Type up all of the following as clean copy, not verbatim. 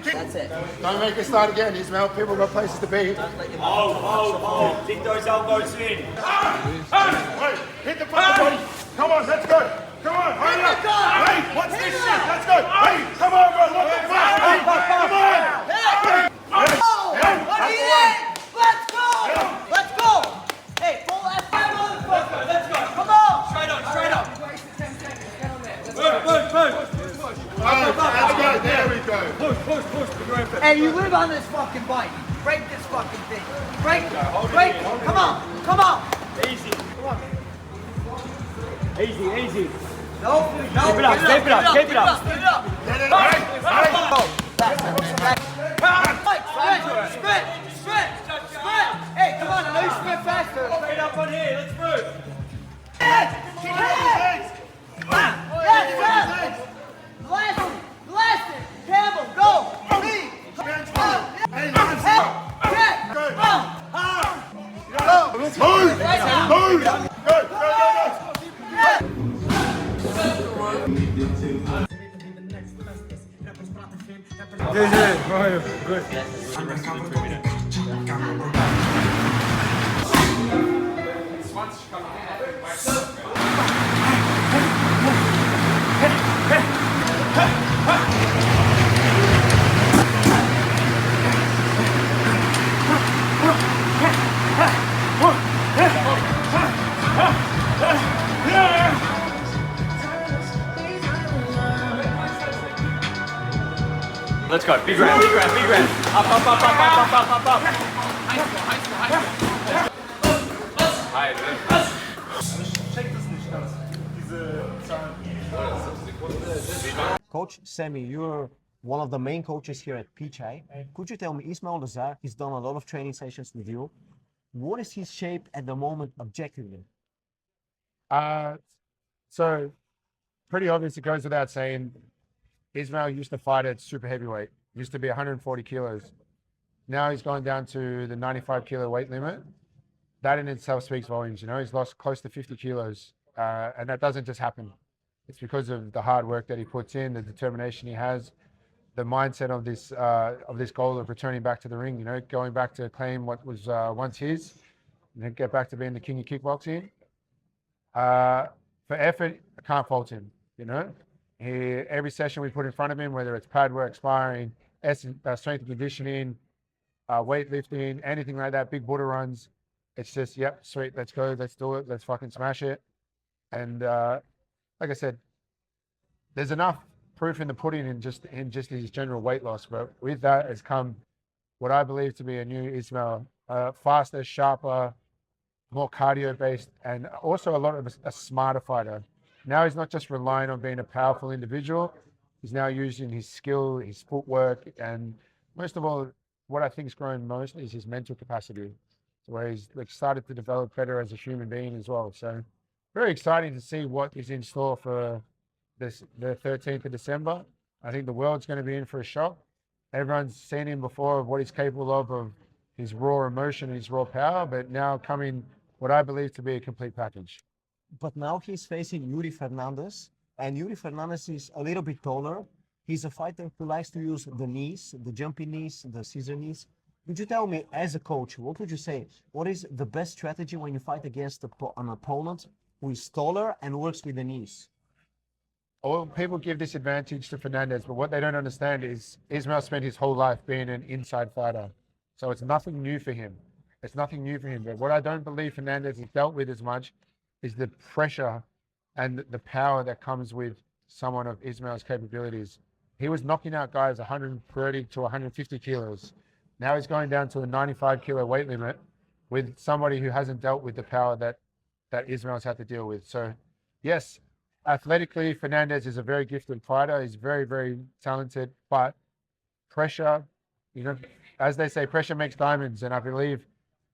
That's it. Don't make it start again, Ismael. People got places to be. Oh. Dig those elbows in. Wait, hit the front of the body. Come on, let's go. Come on, hurry up. Hey, what's this shit? Let's go. Hey, come on, bro. What the fuck? Hey, come on. Let's go! Let's go! Hey, full left side, motherfucker! Let's go! Come on! Straight up. Let's go. There we go. Push. Hey, you live on this fucking bike. Break this fucking thing. Break it. Come on. Easy. Easy. No. Keep it up. Get it up. Sprint. Hey, come on, I know you sprint faster. Straight up on here. Let's move. Yes, Blast it. Campbell, go. Me. Good. Let's go. Big round. Up. Coach Sammy, you're one of the main coaches here at PCHI. Could you tell me, Ismael Lazaar, he's done a lot of training sessions with you. What is his shape at the moment objectively? So pretty obvious, it goes without saying, Ismael used to fight at super heavyweight, used to be 140 kilos. Now he's gone down to the 95 kilo weight limit. That in itself speaks volumes, you know, he's lost close to 50 kilos. And that doesn't just happen. It's because of the hard work that he puts in, the determination he has, the mindset of this goal of returning back to the ring, you know, going back to claim what was once his, and then get back to being the king of kickboxing. For effort, I can't fault him, you know. Every session we put in front of him, whether it's pad work, sparring, strength and conditioning, weightlifting, anything like that, big Buddha runs, it's just, yep, sweet, let's go, let's do it, let's fucking smash it. And like I said, there's enough proof in the pudding in just his general weight loss, but with that has come what I believe to be a new Ismael, faster, sharper, more cardio based, and also a lot of a smarter fighter. Now he's not just relying on being a powerful individual, he's now using his skill, his footwork, and most of all, what I think is growing most is his mental capacity, where he's started to develop better as a human being as well. So very exciting to see what is in store for the 13th of December. I think the world's going to be in for a shock. Everyone's seen him before of what he's capable of his raw emotion and his raw power, but now coming what I believe to be a complete package. But now he's facing Yuri Fernandez, and Yuri Fernandez is a little bit taller. He's a fighter who likes to use the knees, the jumping knees, the scissor knees. Could you tell me, as a coach, what would you say? What is the best strategy when you fight against an opponent who is taller and works with the knees? Well, people give this advantage to Fernandez, but what they don't understand is Ismael spent his whole life being an inside fighter. So it's nothing new for him. It's nothing new for him. But what I don't believe Fernandez has dealt with as much is the pressure and the power that comes with someone of Ismael's capabilities. He was knocking out guys 130 to 150 kilos. Now he's going down to a 95 kilo weight limit with somebody who hasn't dealt with the power that Ismael's had to deal with. So yes, athletically, Fernandez is a very gifted fighter. He's very, very talented, but pressure, you know, as they say, pressure makes diamonds. And I believe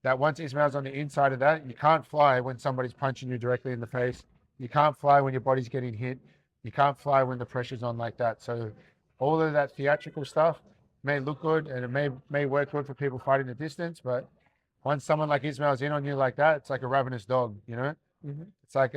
that once Ismael's on the inside of that, you can't fly when somebody's punching you directly in the face. You can't fly when your body's getting hit. You can't fly when the pressure's on like that. So all of that theatrical stuff may look good and it may work good for people fighting the distance, but once someone like Ismael's in on you like that, it's like a ravenous dog, you know? Mm-hmm. It's like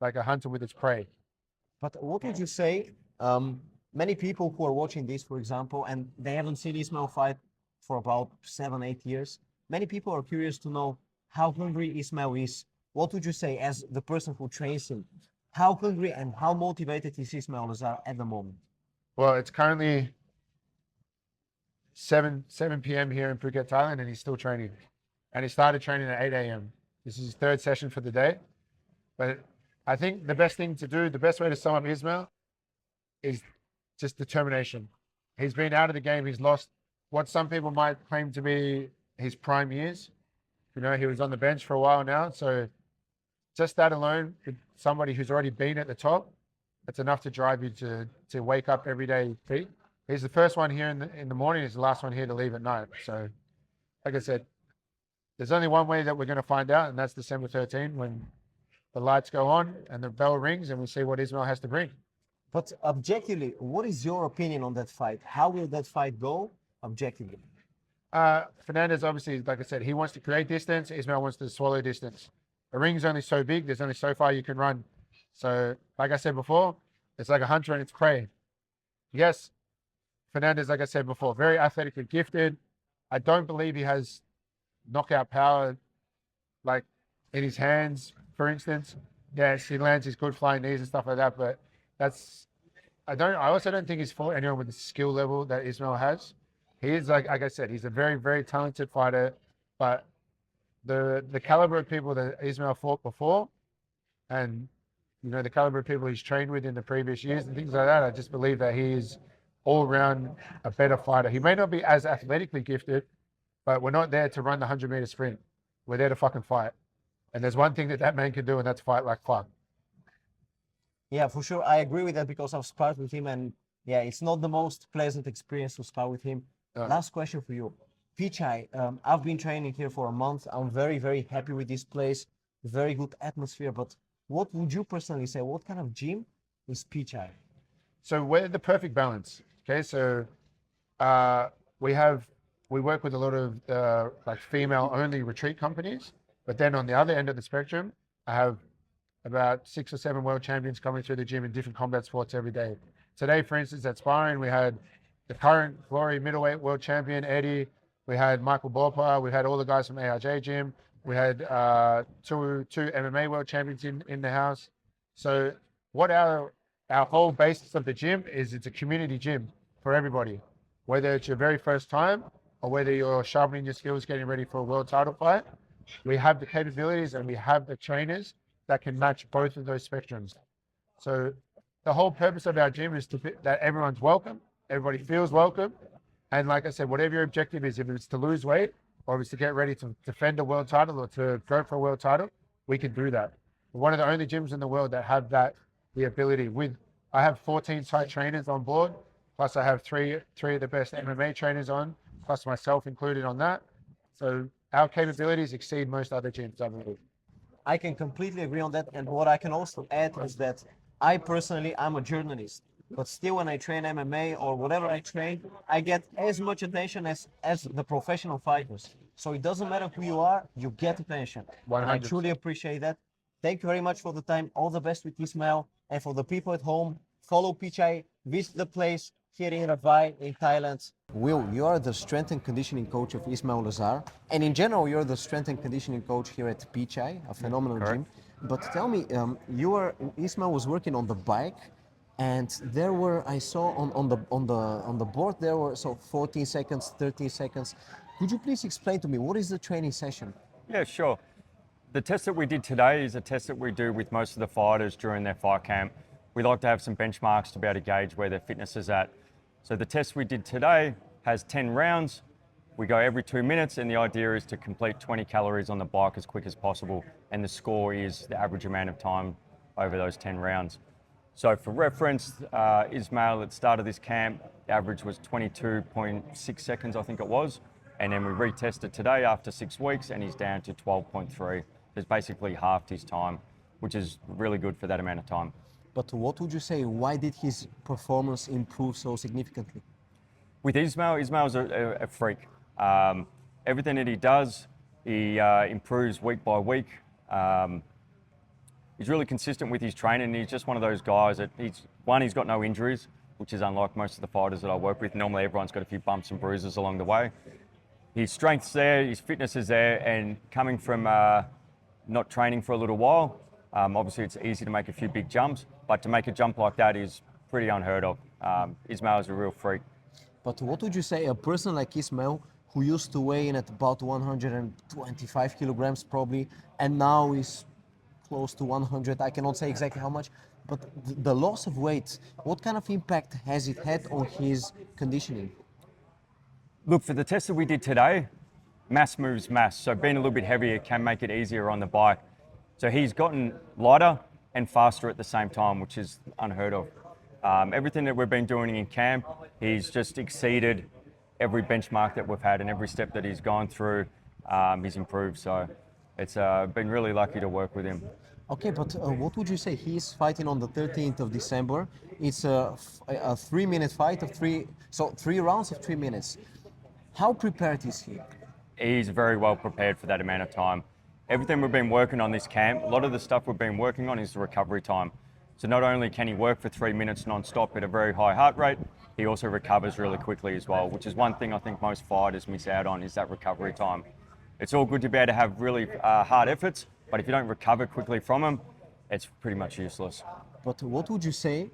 like a hunter with its prey. But what would you say? Many people who are watching this, for example, and they haven't seen Ismael fight for about 7-8 years, many people are curious to know how hungry Ismael is. What would you say as the person who trains him? How hungry and how motivated is Ismael Lazaar at the moment? Well, it's currently 7 p.m. here in Phuket, Thailand, and he's still training. And he started training at 8 a.m. This is his third session for the day. But I think the best thing to do, the best way to sum up Ismael is just determination. He's been out of the game. He's lost what some people might claim to be his prime years. You know, he was on the bench for a while now. So just that alone, with somebody who's already been at the top, that's enough to drive you to wake up every day fit. He's the first one here in the morning. He's the last one here to leave at night. So, like I said, there's only one way that we're going to find out, and that's December 13 when the lights go on and the bell rings and we see what Ismael has to bring. But objectively, what is your opinion on that fight? How will that fight go objectively? Fernandez, obviously, like I said, he wants to create distance. Ismael wants to swallow distance. The ring's only so big. There's only so far you can run. So, like I said before, it's like a hunter and its prey. Yes, Fernandez, like I said before, very athletically gifted. I don't believe he has knockout power, like in his hands, for instance. Yes, he lands his good flying knees and stuff like that, but I also don't think he's fought anyone with the skill level that Ismael has. He is like I said, he's a very, very talented fighter, but the caliber of people that Ismael fought before, and you know the caliber of people he's trained with in the previous years and things like that, I just believe that he is all around a better fighter. He may not be as athletically gifted, but we're not there to run the 100-meter sprint. We're there to fucking fight. And there's one thing that man can do, and that's fight like fuck. Yeah, for sure. I agree with that because I've sparred with him, and yeah, it's not the most pleasant experience to spar with him. Last question for you. Pichai, I've been training here for a month. I'm very, very happy with this place. Very good atmosphere. But what would you personally say? What kind of gym is Pichai? So we're the perfect balance. Okay, so we work with a lot of like female-only retreat companies, but then on the other end of the spectrum, I have about 6 or 7 world champions coming through the gym in different combat sports every day. Today, for instance, at sparring, we had the current Glory middleweight world champion, Eddie. We had Michael Borpa. We had all the guys from ARJ Gym. We had two MMA world champions in the house. So what our whole basis of the gym is, it's a community gym for everybody, whether it's your very first time or whether you're sharpening your skills, getting ready for a world title fight. We have the capabilities and we have the trainers that can match both of those spectrums. So the whole purpose of our gym is that everyone's welcome, everybody feels welcome. And like I said, whatever your objective is, if it's to lose weight or if it's to get ready to defend a world title or to go for a world title, we can do that. We're one of the only gyms in the world that have the ability. I have 14 site trainers on board, plus I have three of the best MMA trainers on, plus myself included on that. So our capabilities exceed most other gyms, I believe. I can completely agree on that. And what I can also add is that I personally, I'm a journalist, but still when I train MMA or whatever I train, I get as much attention as the professional fighters. So it doesn't matter who you are, you get attention. 100%. And I truly appreciate that. Thank you very much for the time. All the best with Ismael. And for the people at home, follow Pichai, visit the place here in Ravai in Thailand. Will, you are the strength and conditioning coach of Ismael Lazaar. And in general, you're the strength and conditioning coach here at Pichai, a phenomenal gym. But tell me, Ismael was working on the bike, and there were, I saw on the board, there were 14 seconds, 13 seconds. Could you please explain to me, what is the training session? Yeah, sure. The test that we did today is a test that we do with most of the fighters during their fight camp. We like to have some benchmarks to be able to gauge where their fitness is at. So the test we did today has 10 rounds. We go every 2 minutes, and the idea is to complete 20 calories on the bike as quick as possible. And the score is the average amount of time over those 10 rounds. So for reference, Ismael at the start of this camp, the average was 22.6 seconds, I think it was. And then we retested today after 6 weeks, and he's down to 12.3. It's basically halved his time, which is really good for that amount of time. But what would you say, why did his performance improve so significantly? With Ismael's a freak. Everything that he does, he improves week by week. he's really consistent with his training. And he's just one of those guys that he's got no injuries, which is unlike most of the fighters that I work with. Normally everyone's got a few bumps and bruises along the way. His strength's there, his fitness is there, and coming from not training for a little while, obviously it's easy to make a few big jumps, but to make a jump like that is pretty unheard of. Ismael is a real freak. But what would you say a person like Ismael, who used to weigh in at about 125 kilograms probably, and now is close to 100, I cannot say exactly how much, but the loss of weight, what kind of impact has it had on his conditioning? Look, for the test that we did today, mass moves mass. So being a little bit heavier can make it easier on the bike. So he's gotten lighter and faster at the same time, which is unheard of. Everything that we've been doing in camp, he's just exceeded every benchmark that we've had, and every step that he's gone through, he's improved. So it's been really lucky to work with him. Okay, but what would you say? He's fighting on the 13th of December. It's a 3-minute fight of 3 rounds of 3 minutes. How prepared is he? He's very well prepared for that amount of time. Everything we've been working on this camp, a lot of the stuff we've been working on is the recovery time. So not only can he work for 3 minutes non-stop at a very high heart rate, he also recovers really quickly as well, which is one thing I think most fighters miss out on, is that recovery time. It's all good to be able to have really hard efforts, but if you don't recover quickly from them, it's pretty much useless. But what would you say,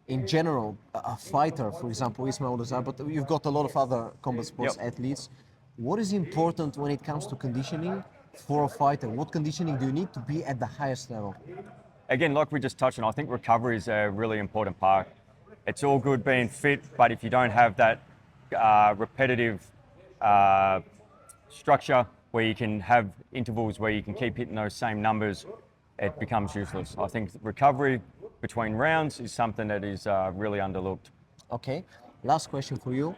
in general, a fighter, for example, Ismael Lazaar, but you've got a lot of other combat sports athletes, what is important when it comes to conditioning for a fighter? What conditioning do you need to be at the highest level? Again, like we just touched on, I think recovery is a really important part. It's all good being fit, but if you don't have that repetitive structure where you can have intervals where you can keep hitting those same numbers, it becomes useless. I think recovery between rounds is something that is really underlooked. Okay, last question for you.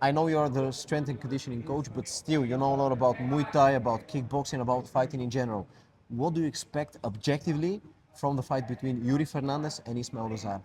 I know you're the strength and conditioning coach, but still you know a lot about Muay Thai, about kickboxing, about fighting in general. What do you expect objectively from the fight between Yuri Fernandez and Ismael Lazaar?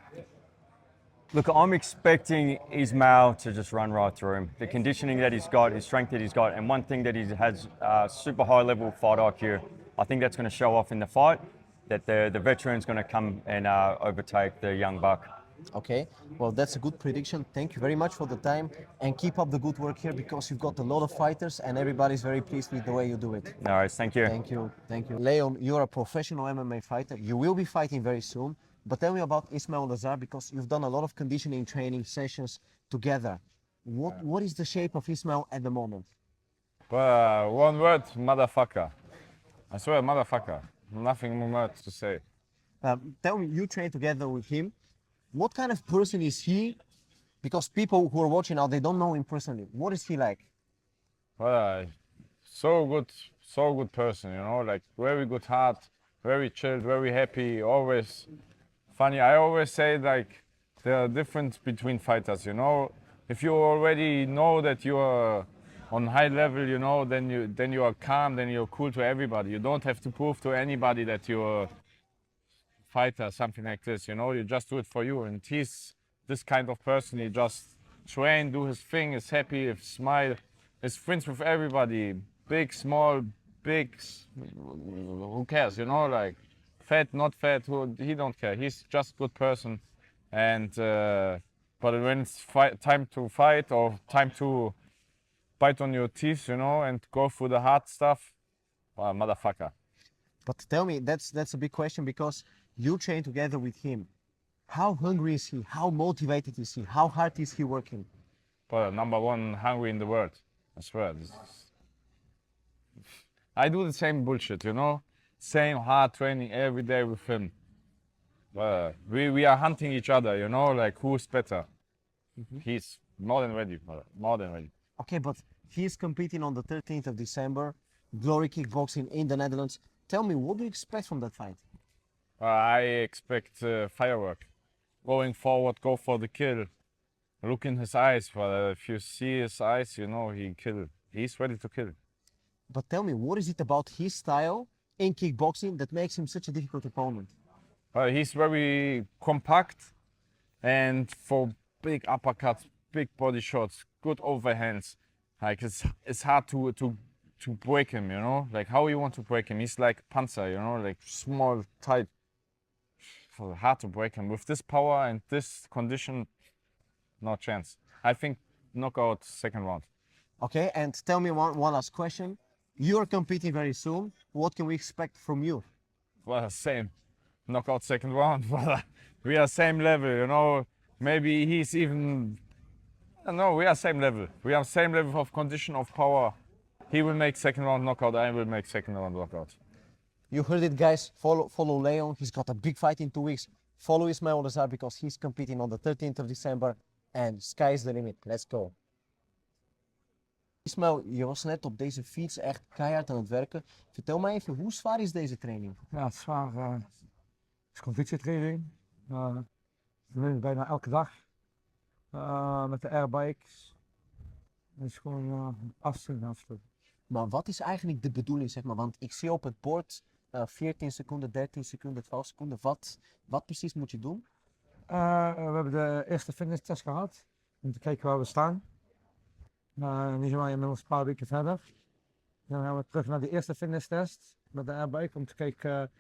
Look, I'm expecting Ismael to just run right through him. The conditioning that he's got, his strength that he's got, and one thing that he has super high level fight IQ. I think that's going to show off in the fight, that the veteran's going to come and overtake the young buck. Okay, well, that's a good prediction. Thank you very much for the time, and keep up the good work here, because you've got a lot of fighters and everybody's very pleased with the way you do it. No worries, thank you. Thank you, thank you. Leon, you're a professional MMA fighter. You will be fighting very soon, but tell me about Ismael Lazaar, because you've done a lot of conditioning training sessions together. What is the shape of Ismael at the moment? One word, motherfucker. I swear, motherfucker. Nothing more to say. Tell me, you train together with him. What kind of person is he? Because people who are watching now, they don't know him personally. What is he like? So good person, you know, like very good heart, very chilled, very happy, always funny. I always say, like, the difference between fighters, you know, if you already know that you are on high level, you know, then you are calm, then you're cool to everybody. You don't have to prove to anybody that you're a fighter, something like this, you know, you just do it for you. And he's this kind of person. He just train, do his thing, is happy, smile, is friends with everybody, big, small, big, who cares, you know, like fat, not fat, he don't care. He's just a good person. And but when it's time to fight, or time to bite on your teeth, you know, and go through the hard stuff, motherfucker. But tell me, that's a big question, because you train together with him. How hungry is he? How motivated is he? How hard is he working? Number one hungry in the world, I swear. I do the same bullshit, you know, same hard training every day with him. We are hunting each other, you know, like who's better. He's more than ready, more than ready. Okay, but he's competing on the 13th of December, Glory Kickboxing in the Netherlands. Tell me, what do you expect from that fight? I expect firework. Going forward, go for the kill. Look in his eyes. If you see his eyes, you know he's ready to kill. But tell me, what is it about his style in kickboxing that makes him such a difficult opponent? He's very compact, and for big uppercuts, big body shots, good overhands. Like it's hard to break him, you know. Like how you want to break him? He's like Panzer, you know, like small, tight, hard to break him. With this power and this condition, no chance. I think knockout second round. Okay, and tell me one last question. You're competing very soon. What can we expect from you? Well, same. Knockout second round. We are same level, you know. Maybe he's even. No, we are same level. We have same level of condition of power. He will make second round knockout. I will make second round knockout. You heard it, guys. Follow Leon. He's got a big fight in 2 weeks. Follow Ismael Lazaar because he's competing on the 13th of December. And sky's the limit. Let's go. Ismael, je was net op deze fiets echt keihard aan het werken. Vertel mij even, hoe zwaar is deze training? Ja, het is zwaar. Het is conditietraining. Dat doen we bijna elke dag. Met de airbikes. Het is gewoon afstellen. Maar wat is eigenlijk de bedoeling, zeg maar? Want ik zie op het bord 14 seconden, 13 seconden, 12 seconden. Wat precies moet je doen? We hebben de eerste fitnesstest gehad. Om te kijken waar we staan. Nu zijn we inmiddels een paar weken verder. Dan gaan we terug naar de eerste fitnesstest met de airbike. Om te kijken,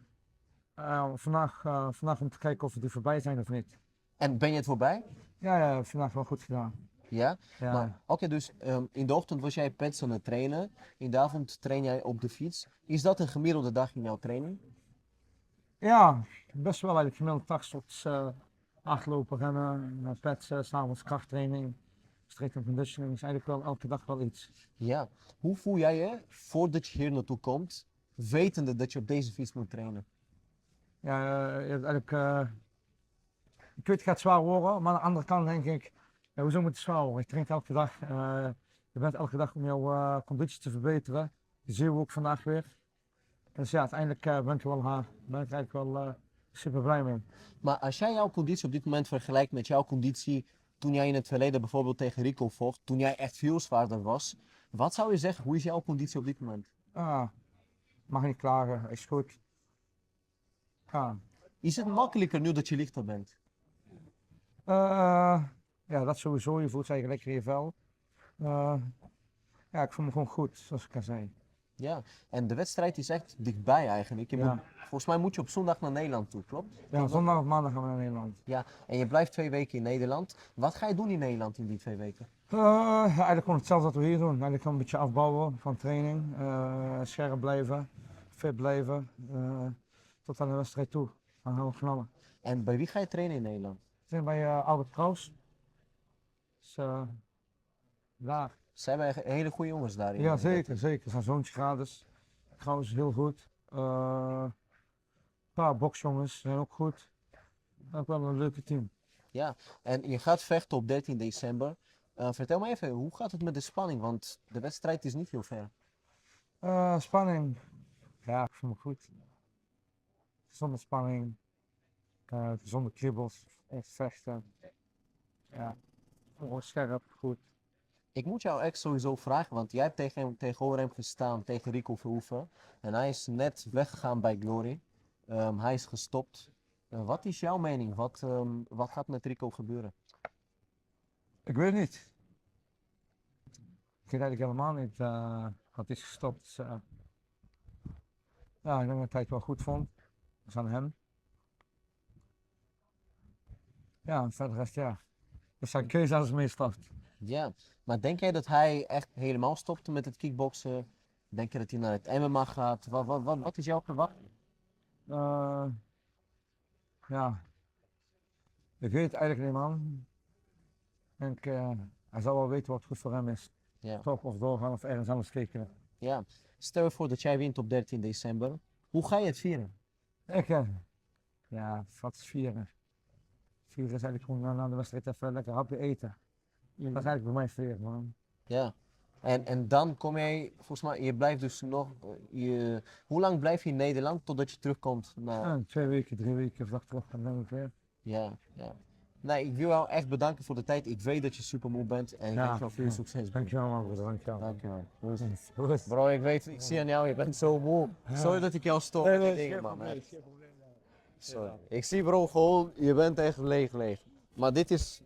vandaag om te kijken of we die voorbij zijn of niet. En ben je het voorbij? Ja, vandaag wel goed gedaan. Ja? Ja. Maar oké, dus in de ochtend was jij pads aan het trainen. In de avond train jij op de fiets. Is dat een gemiddelde dag in jouw training? Ja, best wel eigenlijk gemiddeld dagsoorts hardlopen, rennen, pads, s'avonds krachttraining, strength and conditioning. Is eigenlijk wel elke dag wel iets. Ja. Hoe voel jij je voordat je hier naartoe komt, wetende dat je op deze fiets moet trainen? Ja, je hebt eigenlijk, ik weet het gaat zwaar worden, maar aan de andere kant denk ik, ja, hoezo moet het zwaar worden? Je traint elke dag, je bent elke dag om jouw conditie te verbeteren. Dat zien we ook vandaag weer. Dus ja, uiteindelijk ben ik eigenlijk wel super blij mee. Maar als jij jouw conditie op dit moment vergelijkt met jouw conditie toen jij in het verleden bijvoorbeeld tegen Rico vocht, toen jij echt veel zwaarder was, wat zou je zeggen, hoe is jouw conditie op dit moment? Mag niet klagen, is goed. Is het makkelijker nu dat je lichter bent? Ja, dat sowieso. Je voelt je eigenlijk lekker in je vel. Ja, ik voel me gewoon goed, zoals ik al zei. Ja, en de wedstrijd is echt dichtbij eigenlijk. Ja. Volgens mij moet je op zondag naar Nederland toe, klopt? Ja, zondag of maandag gaan we naar Nederland. Ja, en je blijft 2 weken in Nederland. Wat ga je doen in Nederland in die 2 weken? Eigenlijk gewoon hetzelfde wat we hier doen. Eigenlijk gewoon een beetje afbouwen van training. Scherp blijven, fit blijven. Tot aan de wedstrijd toe. Dan gaan we knallen. En bij wie ga je trainen in Nederland? Ik train bij Albert Kraus. Dus daar. Ze hebben echt hele goede jongens daarin. Ja, zeker. Zijn zoontje gratis. Kraus is heel goed. Een paar boksjongens zijn ook goed. Ook wel een leuke team. Ja, en je gaat vechten op 13 december. Vertel me even, hoe gaat het met de spanning? Want de wedstrijd is niet heel ver. Spanning. Ja, ik voel me goed. Zonder spanning. Zonder kriebels. Echt vechten. Ja, gewoon scherp, goed. Ik moet jou echt sowieso vragen, want jij hebt tegenover hem gestaan, tegen Rico Verhoeven. En hij is net weggegaan bij Glory. Hij is gestopt. Wat is jouw mening? Wat gaat met Rico gebeuren? Ik weet niet. Ik weet eigenlijk helemaal niet wat is gestopt. Dus, ja, ik denk dat hij het wel goed vond. Dat is aan hem. Ja, en verder rest ja. Dat is zijn keuze als het meestal. Ja, maar denk jij dat hij echt helemaal stopte met het kickboksen? Denk je dat hij naar het MMA gaat? Wat is jouw verwachting? Ja, ik weet het eigenlijk niet, man. Ik denk, hij zal wel weten wat goed voor hem is. Ja. Top of doorgaan of ergens anders kijken. Ja, stel je voor dat jij wint op 13 december. Hoe ga je het vieren? Ja, wat is vieren? Vieren is eigenlijk gewoon na de wedstrijd even lekker hapje eten. Dat is eigenlijk bij mij vieren, man. Ja, en dan kom jij, volgens mij, je blijft dus nog, hoe lang blijf je in Nederland totdat je terugkomt naar... Ja, 2 weken, 3 weken of dag terug en dan weer. Ja. Nee, ik wil jou echt bedanken voor de tijd. Ik weet dat je super moe bent en ik wens jou veel succes. Dankjewel, man, broer. Dankjewel. Bro, ik zie aan jou, je bent zo moe. Sorry dat ik jou stop. Nee, man. Sorry. Ik zie bro gewoon, je bent echt leeg. Maar dit is...